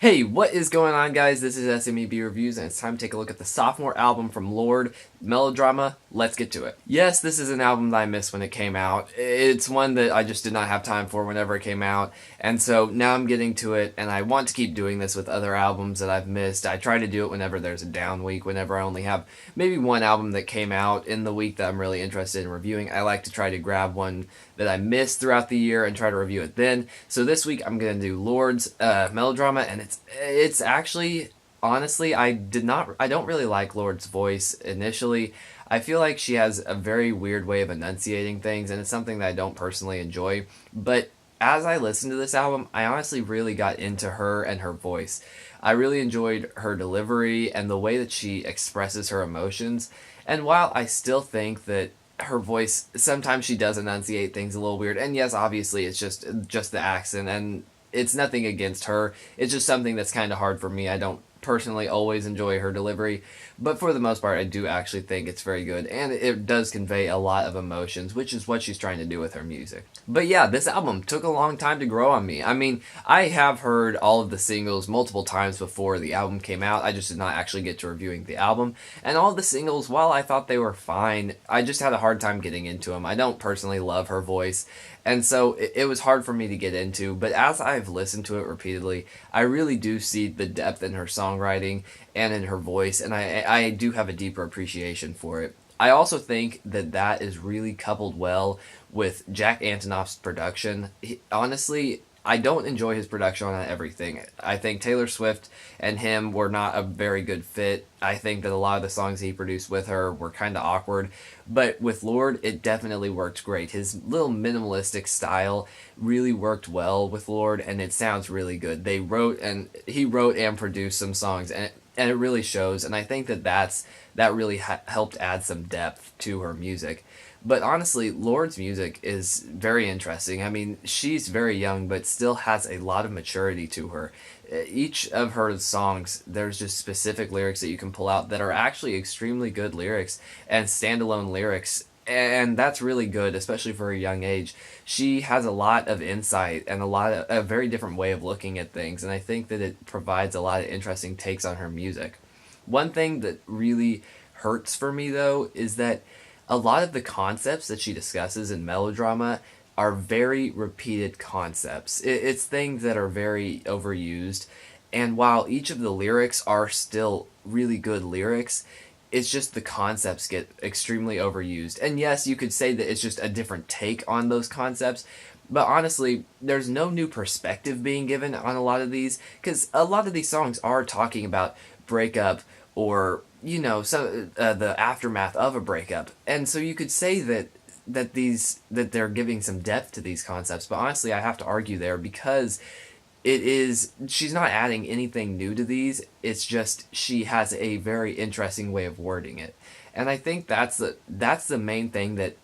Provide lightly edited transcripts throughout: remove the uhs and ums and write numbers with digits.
Hey, what is going on, guys? This is SMEB Reviews, and it's time to take a look at the sophomore album from Lorde, Melodrama. Let's get to it. Yes, this is an album that I missed when it came out. It's one that I just did not have time for whenever it came out, and so now I'm getting to it, and I want to keep doing this with other albums that I've missed. I try to do it whenever there's a down week, whenever I only have maybe one album that came out in the week that I'm really interested in reviewing. I like to try to grab one that I missed throughout the year and try to review it then. So this week I'm going to do Lorde's Melodrama, and it's actually, honestly, I don't really like Lorde's voice initially. I feel like she has a very weird way of enunciating things, and it's something that I don't personally enjoy. But as I listened to this album, I honestly really got into her and her voice. I really enjoyed her delivery and the way that she expresses her emotions. And while I still think that her voice, sometimes she does enunciate things a little weird, and yes, obviously it's just the accent, and it's nothing against her. It's just something that's kind of hard for me. I don't personally always enjoy her delivery, but for the most part I do actually think it's very good, and it does convey a lot of emotions, which is what she's trying to do with her music. But yeah, this album took a long time to grow on me. I mean, I have heard all of the singles multiple times before the album came out. I just did not actually get to reviewing the album, and all of the singles, while I thought they were fine, I just had a hard time getting into them. I don't personally love her voice, and so it was hard for me to get into, but as I've listened to it repeatedly, I really do see the depth in her songwriting and in her voice, and I do have a deeper appreciation for it. I also think that is really coupled well with Jack Antonoff's production. Honestly, I don't enjoy his production on everything. I think Taylor Swift and him were not a very good fit. I think that a lot of the songs he produced with her were kind of awkward. But with Lorde, it definitely worked great. His little minimalistic style really worked well with Lorde, and it sounds really good. He wrote and produced some songs, and it really shows. And I think that really helped add some depth to her music. But honestly, Lorde's music is very interesting. I mean, she's very young, but still has a lot of maturity to her. Each of her songs, there's just specific lyrics that you can pull out that are actually extremely good lyrics and standalone lyrics. And that's really good, especially for a young age. She has a lot of insight and a very different way of looking at things, and I think that it provides a lot of interesting takes on her music. One thing that really hurts for me, though, is that a lot of the concepts that she discusses in Melodrama are very repeated concepts. It's things that are very overused, and while each of the lyrics are still really good lyrics, it's just the concepts get extremely overused. And yes, you could say that it's just a different take on those concepts, but honestly, there's no new perspective being given on a lot of these, because a lot of these songs are talking about breakup or the aftermath of a breakup, and so you could say that they're giving some depth to these concepts. But honestly, I have to argue there, because she's not adding anything new to these. It's just she has a very interesting way of wording it, and I think that's the main thing that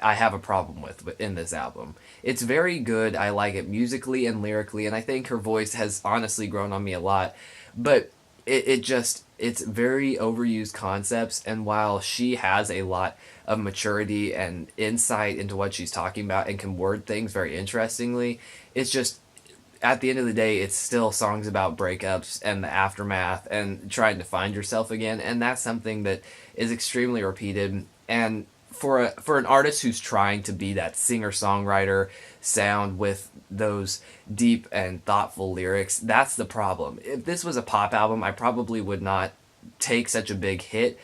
I have a problem with in this album. It's very good. I like it musically and lyrically, and I think her voice has honestly grown on me a lot. But it's very overused concepts, and while she has a lot of maturity and insight into what she's talking about and can word things very interestingly, it's just, at the end of the day, it's still songs about breakups and the aftermath and trying to find yourself again, and that's something that is extremely repeated. And for an artist who's trying to be that singer-songwriter sound with those deep and thoughtful lyrics, that's the problem. If this was a pop album, I probably would not take such a big hit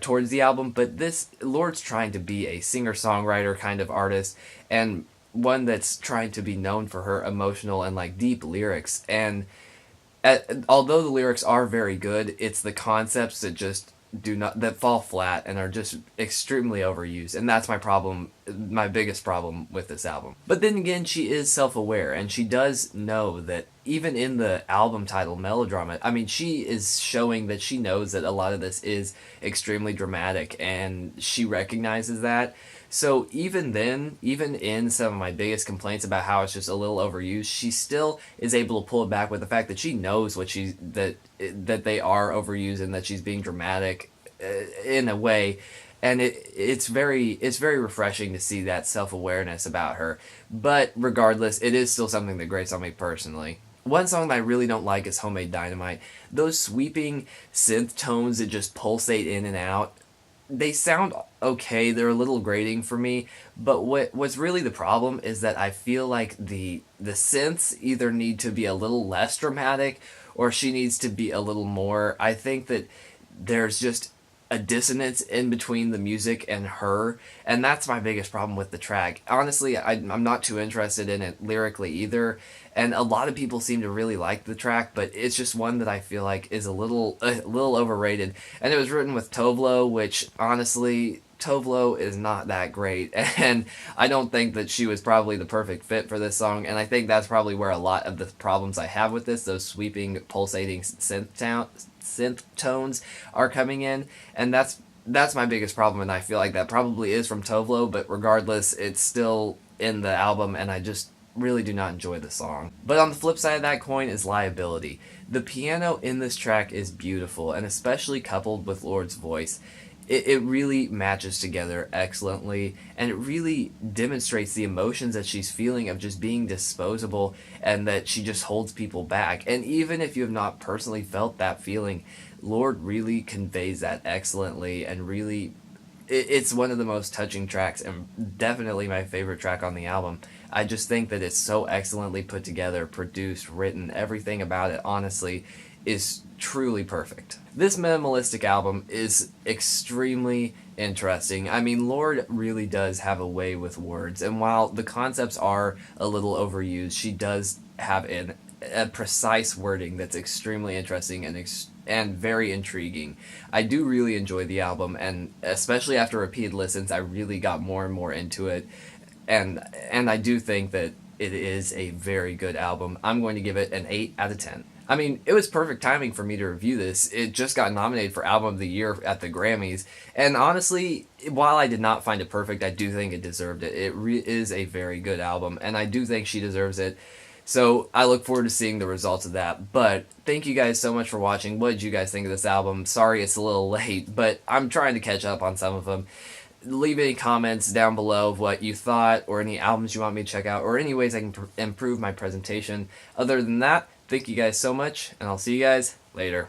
towards the album, but this Lorde's trying to be a singer-songwriter kind of artist, and one that's trying to be known for her emotional and like deep lyrics. And although the lyrics are very good, it's the concepts that fall flat and are just extremely overused, and that's my biggest problem with this album. But then again, she is self-aware, and she does know that even in the album title Melodrama, I mean, she is showing that she knows that a lot of this is extremely dramatic, and she recognizes that. So even then, even in some of my biggest complaints about how it's just a little overused, she still is able to pull it back with the fact that she knows that they are overused and that she's being dramatic in a way, and it's very refreshing to see that self-awareness about her. But regardless, it is still something that grates on me personally. One song that I really don't like is Homemade Dynamite. Those sweeping synth tones that just pulsate in and out, they sound okay. They're a little grating for me, but what's really the problem is that I feel like the synths either need to be a little less dramatic or she needs to be a little more. I think that there's just a dissonance in between the music and her, and that's my biggest problem with the track. Honestly, I'm not too interested in it lyrically either, and a lot of people seem to really like the track, but it's just one that I feel like is a little overrated. And it was written with Tovlo, which honestly, Tovlo is not that great, and I don't think that she was probably the perfect fit for this song, and I think that's probably where a lot of the problems I have with this, those sweeping, pulsating synth tones are coming in, and that's my biggest problem, and I feel like that probably is from Tovlo, but regardless, it's still in the album, and I just really do not enjoy the song. But on the flip side of that coin is Liability. The piano in this track is beautiful, and especially coupled with Lorde's voice, it really matches together excellently, and it really demonstrates the emotions that she's feeling of just being disposable and that she just holds people back. And even if you have not personally felt that feeling, Lorde really conveys that excellently, and really it's one of the most touching tracks and definitely my favorite track on the album. I just think that it's so excellently put together, produced, written, everything about it honestly is truly perfect. This minimalistic album is extremely interesting. I mean, Lorde really does have a way with words, and while the concepts are a little overused, she does have a precise wording that's extremely interesting and very intriguing. I do really enjoy the album, and especially after repeated listens, I really got more and more into it, and I do think that it is a very good album. I'm going to give it an 8 out of 10. I mean, it was perfect timing for me to review this. It just got nominated for Album of the Year at the Grammys, and honestly, while I did not find it perfect, I do think it deserved it. It is a very good album, and I do think she deserves it. So I look forward to seeing the results of that. But thank you guys so much for watching. What did you guys think of this album? Sorry it's a little late, but I'm trying to catch up on some of them. Leave any comments down below of what you thought, or any albums you want me to check out, or any ways I can improve my presentation. Other than that, thank you guys so much, and I'll see you guys later.